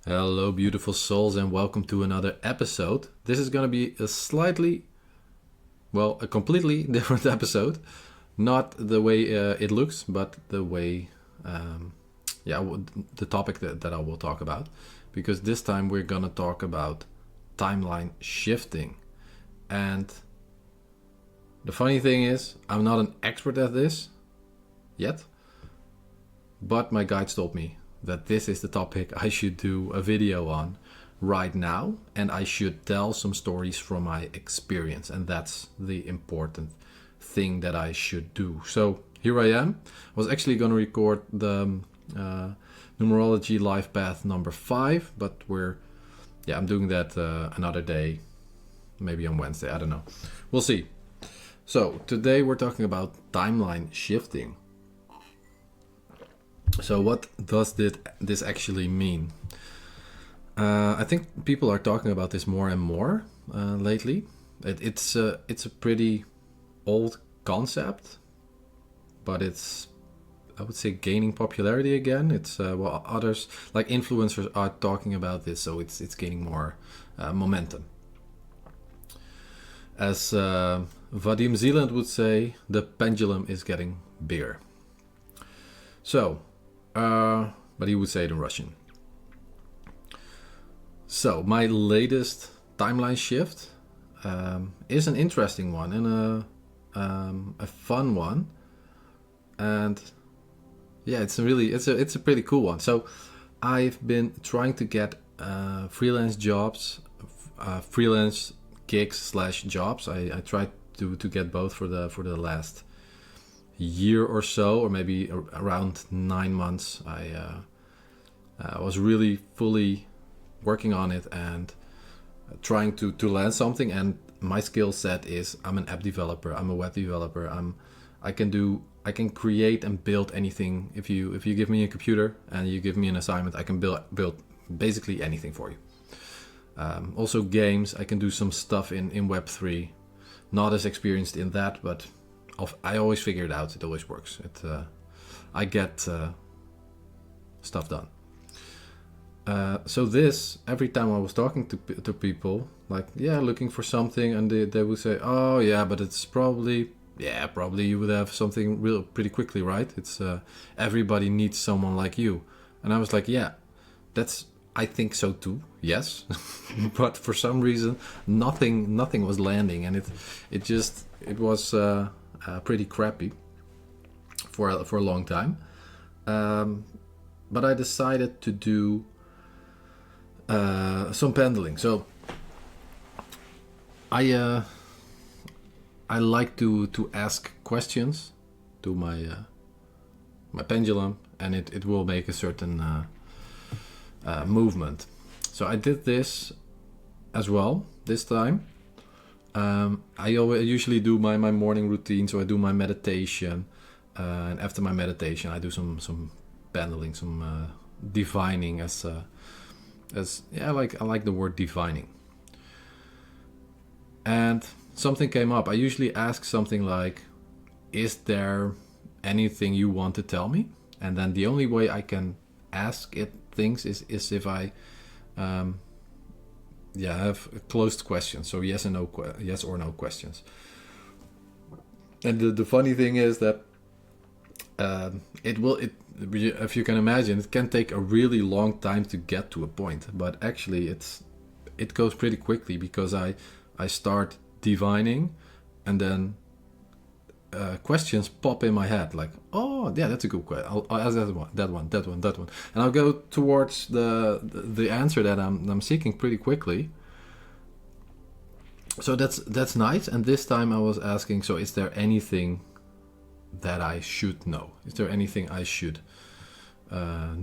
Hello, beautiful souls, and welcome to another episode. This is going to be a completely different episode. Not the way it looks, but the way, the topic that I will talk about. Because this time we're going to talk about timeline shifting. And the funny thing is, I'm not an expert at this yet, but my guides told me that this is the topic I should do a video on right now, and I should tell some stories from my experience, and that's the important thing that I should do. So here I am. I was actually going to record the numerology life path number 5, but I'm doing that another day, maybe on Wednesday, I don't know. We'll see. So today we're talking about timeline shifting. So what does this actually mean? I think people are talking about this more and more lately. It's a pretty old concept, but it's, I would say, gaining popularity again. It's others like influencers are talking about this, so it's gaining more momentum. As Vadim Zeeland would say, the pendulum is getting bigger. So. But he would say it in Russian. So my latest timeline shift is an interesting one and a fun one, and yeah, it's a pretty cool one. So I've been trying to get freelance jobs, freelance gigs / jobs. I tried to get both for the last year or so, or maybe around 9 months. I was really fully working on it and trying to land something. And my skill set is I'm an app developer, I'm a web developer, I can create and build anything. If you give me a computer and you give me an assignment, I can build basically anything for you. Also games, I can do some stuff in Web3. Not as experienced in that, but I always figure it out. It always works. I get stuff done. So every time I was talking to people, like, looking for something, and they would say, oh yeah, but it's probably you would have something real pretty quickly, right? It's everybody needs someone like you. And I was like, I think so too, yes. But for some reason, nothing was landing, and it was pretty crappy for a long time. But I decided to do some pendling. So I like to ask questions to my pendulum, and it will make a certain movement. So I did this as well this time. I usually do my morning routine, so I do my meditation, and after my meditation, I do some pendling, some divining. I like the word divining. And something came up. I usually ask something like, "Is there anything you want to tell me?" And then the only way I can ask it things is if I have closed questions, so yes or no questions. And the funny thing is that if you can imagine, it can take a really long time to get to a point, but actually it goes pretty quickly, because I start divining, and then questions pop in my head, like, oh yeah, that's a good question, I'll ask that one, and I'll go towards the answer that I'm seeking pretty quickly. So that's nice. And this time I was asking, so is there anything that I should know? Is there anything I should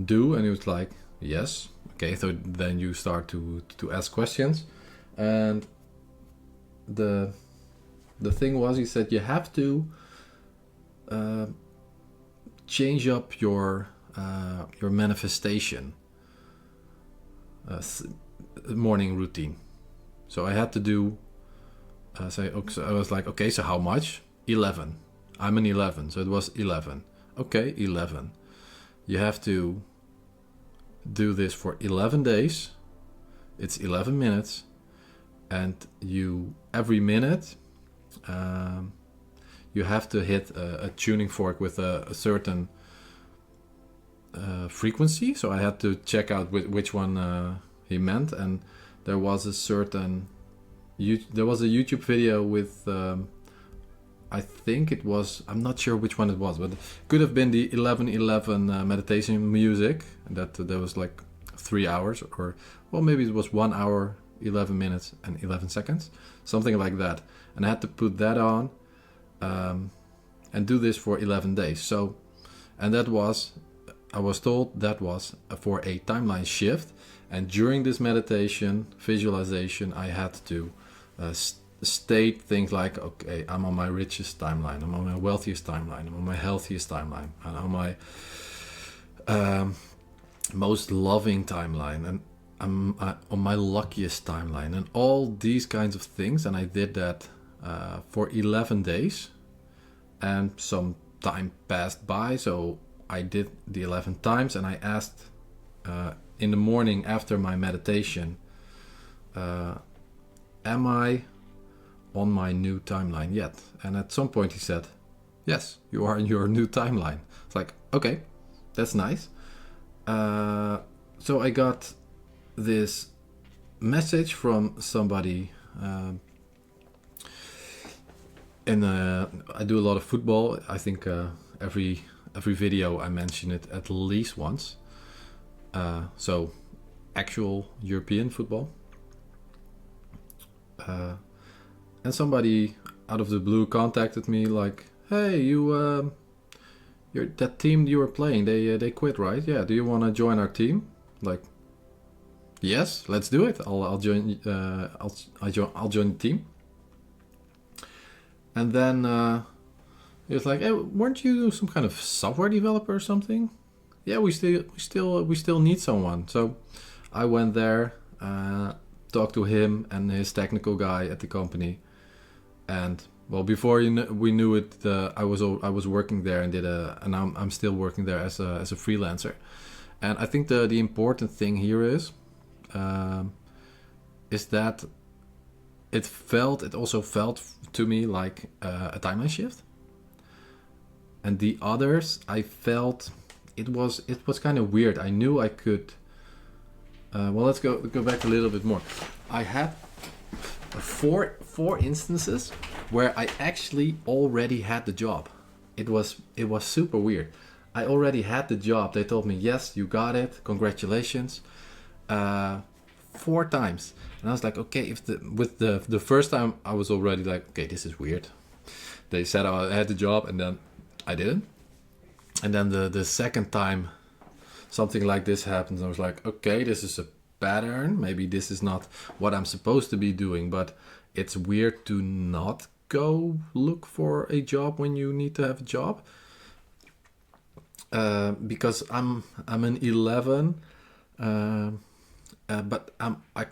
do? And it was like, yes. Okay, so then you start to ask questions, and the thing was, he said you have to change up your manifestation morning routine. So I had to do. So I was like, okay, so how much? 11. I'm an 11, so it was 11. Okay, 11. You have to do this for 11 days. It's 11 minutes, and you every minute you have to hit a tuning fork with a certain frequency. So I had to check out which one he meant, and there was a certain there was a YouTube video with I think it was, I'm not sure which one it was, but it could have been the 11:11 meditation music, and that was like 3 hours, or well, maybe it was 1 hour 11 minutes and 11 seconds, something like that. And I had to put that on and do this for 11 days. So, and that was, I was told that was for a timeline shift. And during this meditation, visualization, I had to state things like, okay, I'm on my richest timeline, I'm on my wealthiest timeline, I'm on my healthiest timeline, and on my most loving timeline, and I'm on my luckiest timeline, and all these kinds of things. And I did that for 11 days, and some time passed by, so I did the 11 times, and I asked in the morning after my meditation, am I on my new timeline yet? And at some point he said, yes, you are in your new timeline. It's like, okay, that's nice. So I got this message from somebody I do a lot of football. I think every video I mention it at least once. So actual European football. And somebody out of the blue contacted me like, hey, that team you were playing, they quit, right? Yeah, do you want to join our team? Like, yes, let's do it. I'll join. I'll join the team. And then he was like, hey, weren't you some kind of software developer or something? Yeah, we still need someone. So I went there, talked to him and his technical guy at the company, and well, before we knew it, I was working there and and I'm still working there as a freelancer. And I think the important thing here is that it also felt to me like a timeline shift. And the others, I felt it was kind of weird. I knew I could. Well, let's go back a little bit more. I had four instances where I actually already had the job. It was super weird. I already had the job. They told me, yes, you got it. Congratulations. 4 times. And I was like, okay, with the first time I was already like, okay, this is weird. They said I had the job and then I didn't. And then the second time something like this happened, I was like, okay, this is a pattern. Maybe this is not what I'm supposed to be doing, but it's weird to not go look for a job when you need to have a job. Because I'm an 11, but I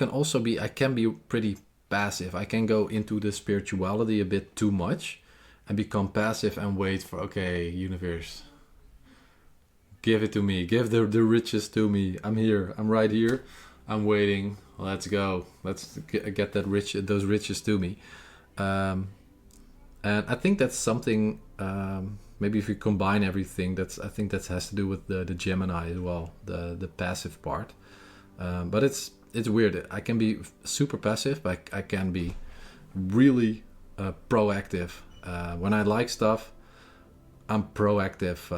can be pretty passive. I can go into the spirituality a bit too much and become passive and wait for, okay, universe, give it to me, give the riches to me. I'm here, I'm right here, I'm waiting. Let's go. Let's get those riches to me. And I think that's something. Maybe if you combine everything, I think that has to do with the Gemini as well, the passive part. But it's weird. I can be super passive, but I can be really proactive. When I like stuff, I'm proactive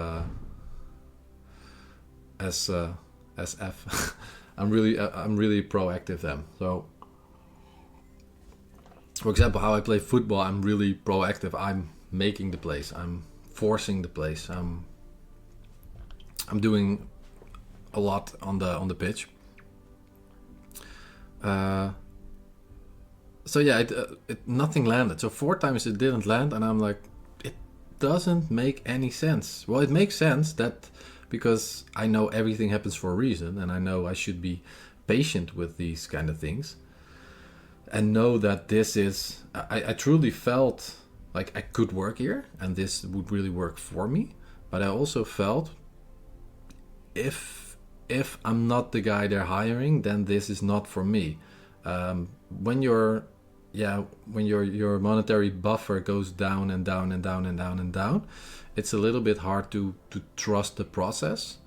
as F. I'm really proactive then. So, for example, how I play football, I'm really proactive. I'm making the plays. I'm forcing the plays. I'm doing a lot on the pitch. So yeah, nothing landed. So 4 times it didn't land, and I'm like, it doesn't make any sense. Well, it makes sense that because I know everything happens for a reason, and I know I should be patient with these kind of things, and know that this is. I truly felt like I could work here, and this would really work for me. But I also felt if if I'm not the guy they're hiring, then this is not for me. When your monetary buffer goes down and down and down and down and down, it's a little bit hard to trust the process.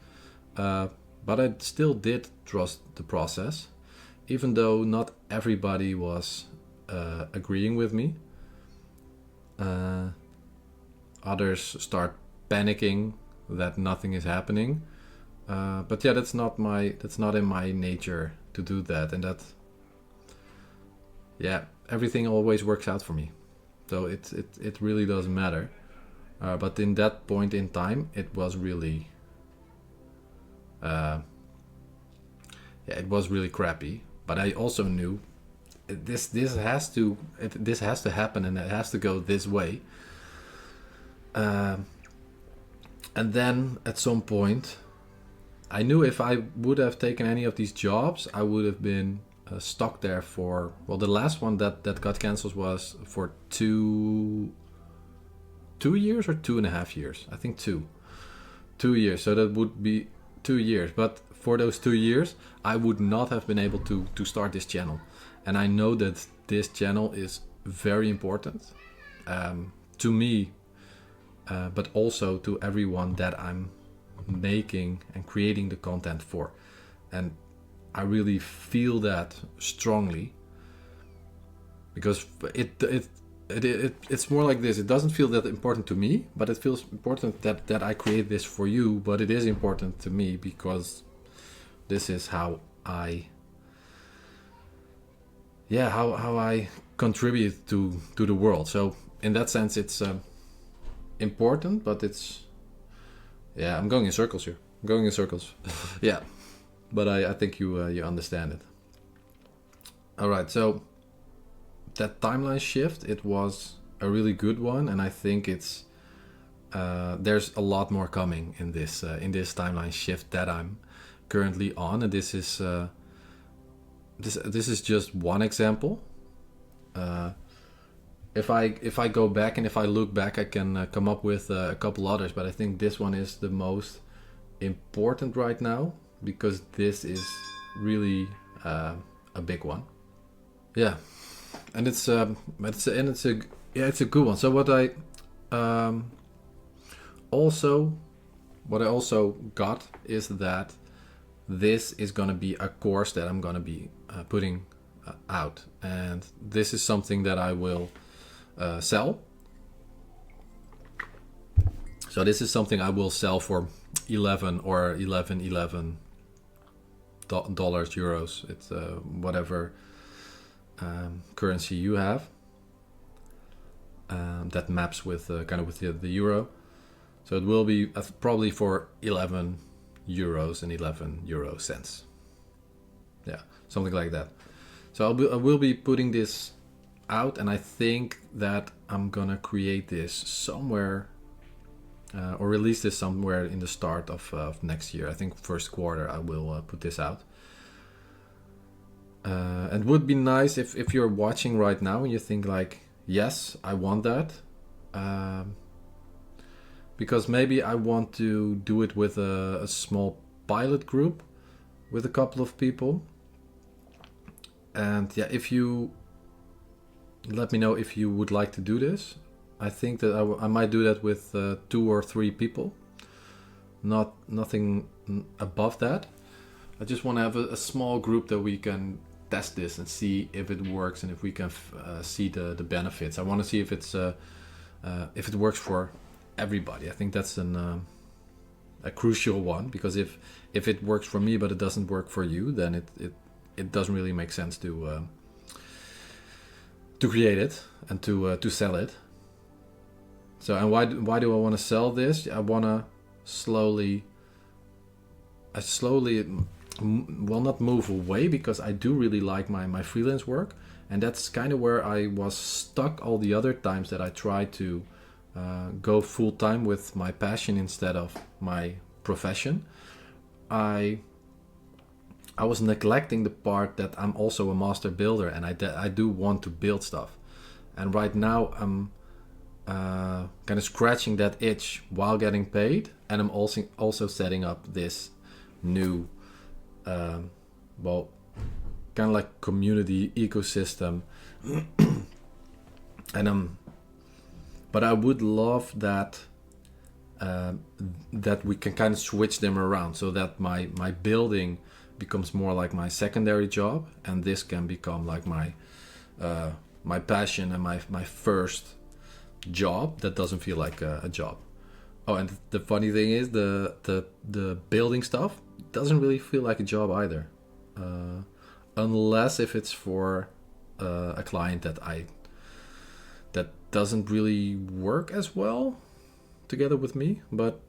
But I still did trust the process, even though not everybody was agreeing with me. Others start panicking that nothing is happening. But yeah, that's not in my nature to do that, and that, yeah, everything always works out for me. So it really doesn't matter. But in that point in time, it was really, it was really crappy. But I also knew this has to happen, and it has to go this way. And then at some point, I knew if I would have taken any of these jobs, I would have been stuck there for, well, the last one that got cancelled was for 2 years or 2.5 years. I think 2 years. So that would be 2 years. But for those 2 years, I would not have been able to start this channel. And I know that this channel is very important to me, but also to everyone that I'm making and creating the content for. And I really feel that strongly, because it's more like this. It doesn't feel that important to me, but it feels important that I create this for you. But it is important to me because this is how I contribute to the world. So in that sense, it's important, but it's, yeah, I'm going in circles here. Yeah, but I think you understand it. All right, so that timeline shift, it was a really good one, and I think it's there's a lot more coming in this timeline shift that I'm currently on, and this is just one example. If I go back and if I look back, I can come up with a couple others, but I think this one is the most important right now, because this is really a big one. Yeah, and it's a good one. So what I also got is that this is gonna be a course that I'm gonna be putting out, and this is something that I will sell. So this is something I will sell for 11 dollars, euros. It's whatever currency you have that maps with kind of with the euro. So it will be probably for 11 euros and 11 euro cents. Yeah, something like that. So I will be putting this out, and I think that I'm gonna create this somewhere or release this somewhere in the start of next year. I think first quarter I will put this out. And it would be nice if you're watching right now and you think like, yes, I want that, because maybe I want to do it with a small pilot group with a couple of people. And yeah, if you let me know if you would like to do this. I think that I might do that with 2 or 3 people, nothing above that. I just want to have a small group that we can test this and see if it works, and if we can see the benefits. I want to see if it works for everybody. I think that's a crucial one, because if it works for me but it doesn't work for you, then it doesn't really make sense to create it and to sell it. So, and why do I want to sell this? I want to slowly, well, not move away, because I do really like my freelance work, and that's kind of where I was stuck all the other times that I tried to go full time with my passion instead of my profession. I was neglecting the part that I'm also a master builder, and I do want to build stuff. And right now I'm kind of scratching that itch while getting paid, and I'm also setting up this new well, kind of like community ecosystem. And but I would love that that we can kind of switch them around, so that my building becomes more like my secondary job, and this can become like my passion and my first job that doesn't feel like a job. Oh, and the funny thing is, the building stuff doesn't really feel like a job either, unless if it's for a client that doesn't really work as well together with me. But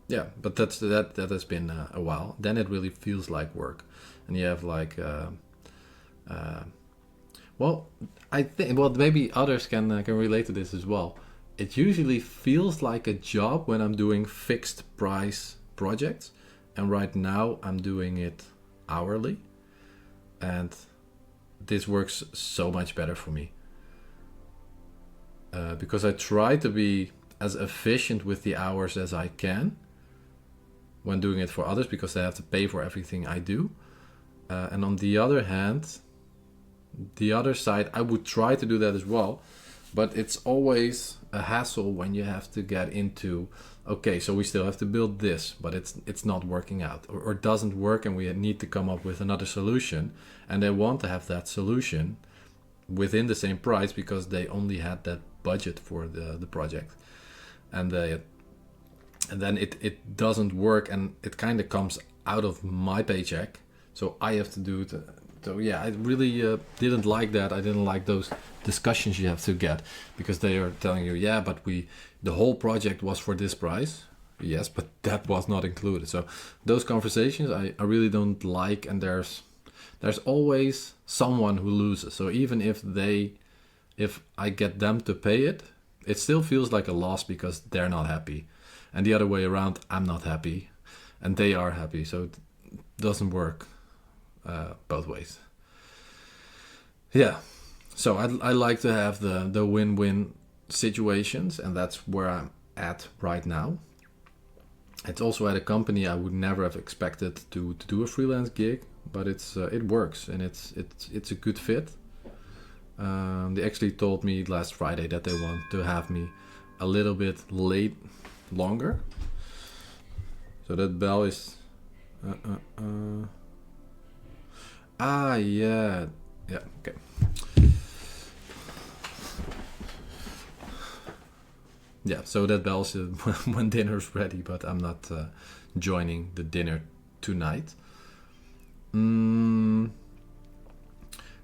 yeah, but that has been a while. Then it really feels like work, and you have like well, I think, well, maybe others can relate to this as well. It usually feels like a job when I'm doing fixed price projects, and right now I'm doing it hourly, and this works so much better for me, because I try to be as efficient with the hours as I can when doing it for others, because they have to pay for everything I do. And on the other hand, the other side, I would try to do that as well, but it's always a hassle when you have to get into, okay, so we still have to build this, but it's not working out, or doesn't work, and we need to come up with another solution, and they want to have that solution within the same price because they only had that budget for the project, and then it doesn't work, and it kind of comes out of my paycheck, so I have to do it. So yeah, I really didn't like that. I didn't like those discussions you have to get, because they are telling you, yeah, but the whole project was for this price. Yes, but that was not included. So those conversations I really don't like, and there's always someone who loses. So even if I get them to pay it, it still feels like a loss because they're not happy. And the other way around, I'm not happy and they are happy. So it doesn't work both ways. Yeah. So I like to have the win-win situations, and that's where I'm at right now. It's also at a company I would never have expected to do a freelance gig, but it works, and it's a good fit. They actually told me last Friday that they want to have me a little bit longer. So that bell is yeah, okay. Yeah, so that bell's when dinner's ready, but I'm not joining the dinner tonight.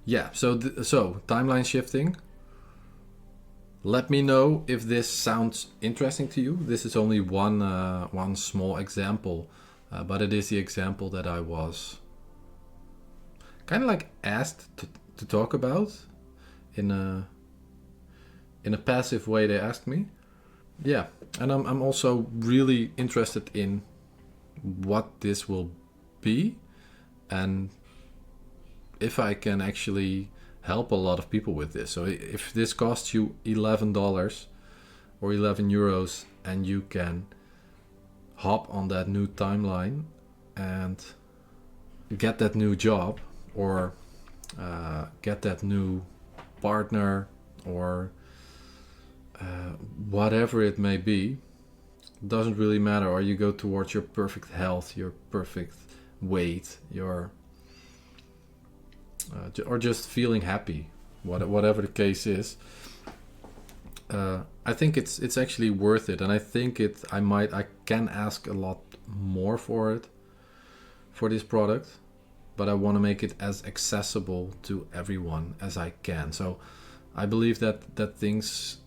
Yeah, so timeline shifting. Let me know if this sounds interesting to you. This is only one small example, but it is the example that I was kind of like asked to talk about in a passive way. They asked me. Yeah, and I'm also really interested in what this will be, and if I can actually help a lot of people with this. So if this costs you $11 or €11, and you can hop on that new timeline and get that new job, or get that new partner, or whatever it may be, doesn't really matter, or you go towards your perfect health, your perfect weight, your or just feeling happy, whatever the case is, I think it's actually worth it, and I think I can ask a lot more for it, for this product, but I want to make it as accessible to everyone as I can. So I believe that things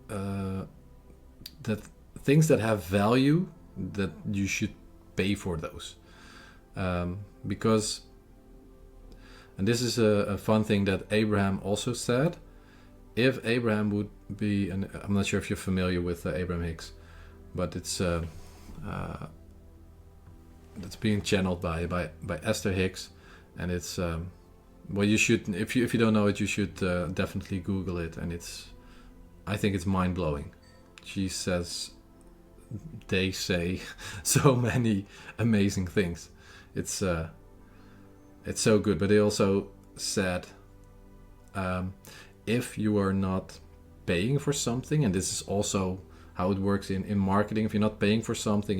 that have value, that you should pay for those, because, and this is a fun thing that Abraham also said. If Abraham would be, and I'm not sure if you're familiar with Abraham Hicks, but it's being channeled by Esther Hicks, and it's well, you should, if you don't know it, you should definitely Google it, and I think it's mind blowing. She says they say so many amazing things. It's so good. But they also said, if you are not paying for something, and this is also how it works in marketing, if you're not paying for something,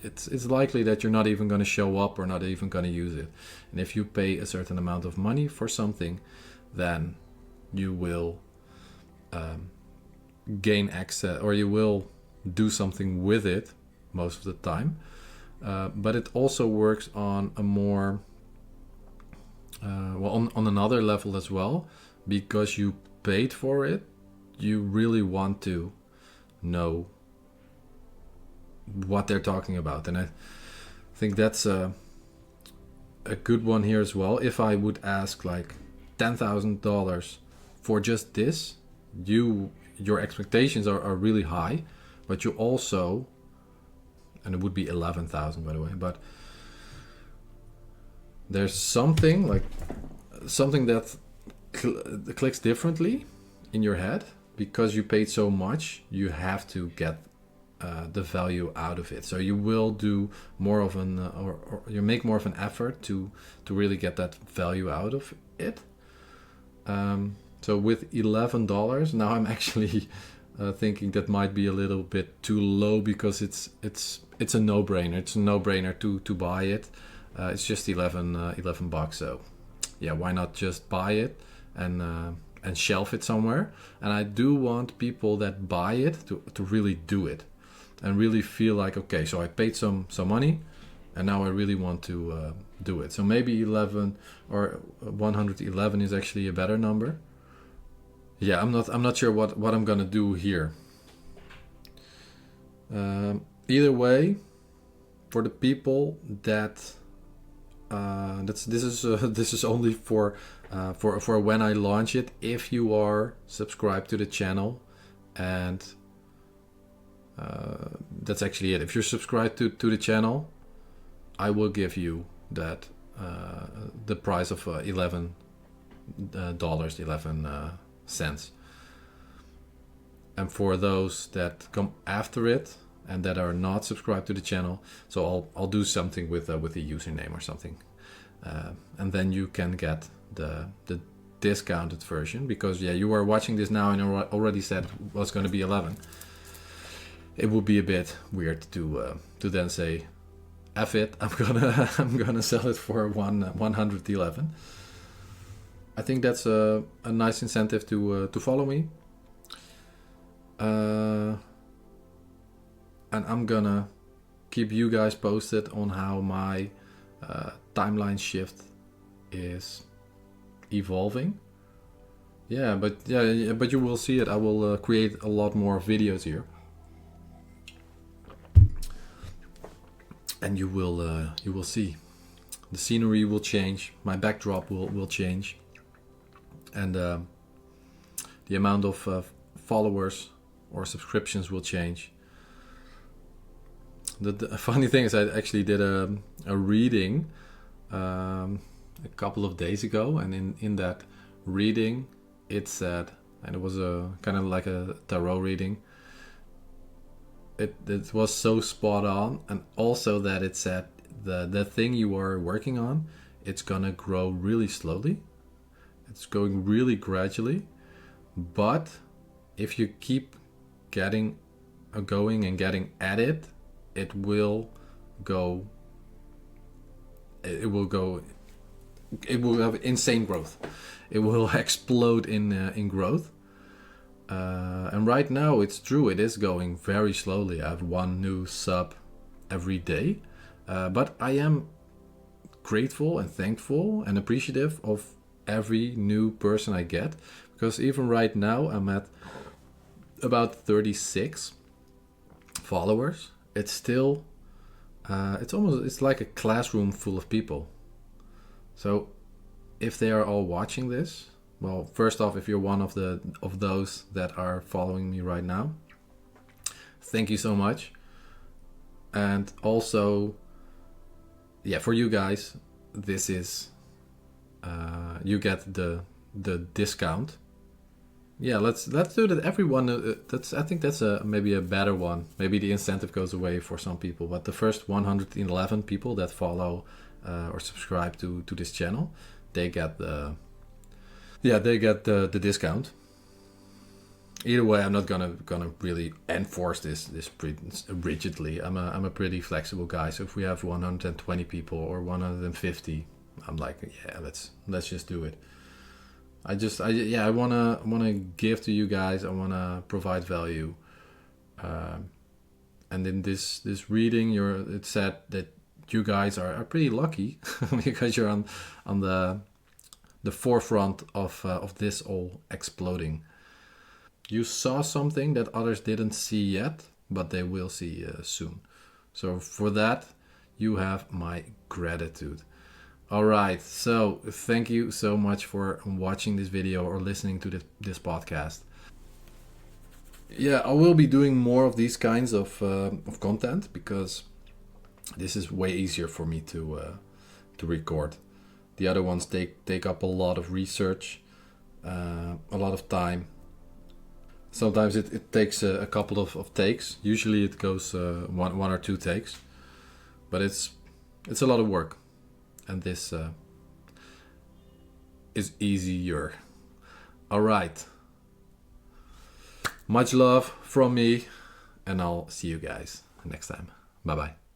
it's likely that you're not even going to show up or not even going to use it. And if you pay a certain amount of money for something, then you will gain access, or you will do something with it most of the time. But it also works on a more on another level as well, because you paid for it. You really want to know what they're talking about, and I think that's a good one here as well. If I would ask like $10,000 for just this, your expectations are really high, but you also, and it would be 11,000 by the way, but there's something that clicks differently in your head. Because you paid so much, you have to get the value out of it. So you will do more of an, or you make more of an effort to really get that value out of it. So with $11, now I'm actually thinking that might be a little bit too low, because it's a no-brainer. It's a no-brainer to buy it. It's just $11. So yeah, why not just buy it and shelf it somewhere? And I do want people that buy it to really do it and really feel like, okay, so I paid some money and now I really want to do it. So maybe 11 or 111 is actually a better number. Yeah, I'm not sure what I'm gonna do here. Either way, for the people that this is only for when I launch it. If you are subscribed to the channel, and that's actually it. If you're subscribed to the channel, I will give you that the price of $11, 11 cents. And for those that come after it and that are not subscribed to the channel, so I'll do something with the username or something, and then you can get the discounted version, because yeah, you are watching this now and I already said it was going to be 11. It would be a bit weird to then say, F it, I'm gonna sell it for 111. I think that's a nice incentive to follow me. And I'm gonna keep you guys posted on how my timeline shift is evolving. But you will see it. I will create a lot more videos here, and you will see the scenery will change, my backdrop will change, and the amount of followers or subscriptions will change. The funny thing is, I actually did a reading a couple of days ago, and in that reading it said, and it was a kind of like a tarot reading, it was so spot on, and also that it said the thing you are working on, it's gonna grow really slowly, it's going really gradually, but if you keep getting going and getting at it, it will have insane growth. It will explode in growth. And right now it's true, it is going very slowly. I have one new sub every day, but I am grateful and thankful and appreciative of every new person I get, because even right now I'm at about 36 followers. It's still it's like a classroom full of people. So if they are all watching this, well, first off, if you're one of those that are following me right now, thank you so much. And also, yeah, for you guys, this is you get the discount Yeah, let's do that. Everyone, that's I think that's a maybe a better one. Maybe the incentive goes away for some people, but the first 111 people that follow or subscribe to this channel, they get the discount. Either way, I'm not gonna really enforce this pretty rigidly. I'm a pretty flexible guy. So if we have 120 people or 150, I'm like, yeah, let's just do it. I wanna give to you guys. I wanna provide value. And in this reading, it said that you guys are pretty lucky because you're on the forefront of this all exploding. You saw something that others didn't see yet, but they will see soon. So for that, you have my gratitude. All right, so thank you so much for watching this video or listening to this podcast. Yeah, I will be doing more of these kinds of content because this is way easier for me to record. The other ones take up a lot of research, a lot of time. Sometimes it takes a couple of takes. Usually it goes one or two takes, but it's a lot of work, and this is easier. All right. Much love from me, and I'll see you guys next time. Bye bye.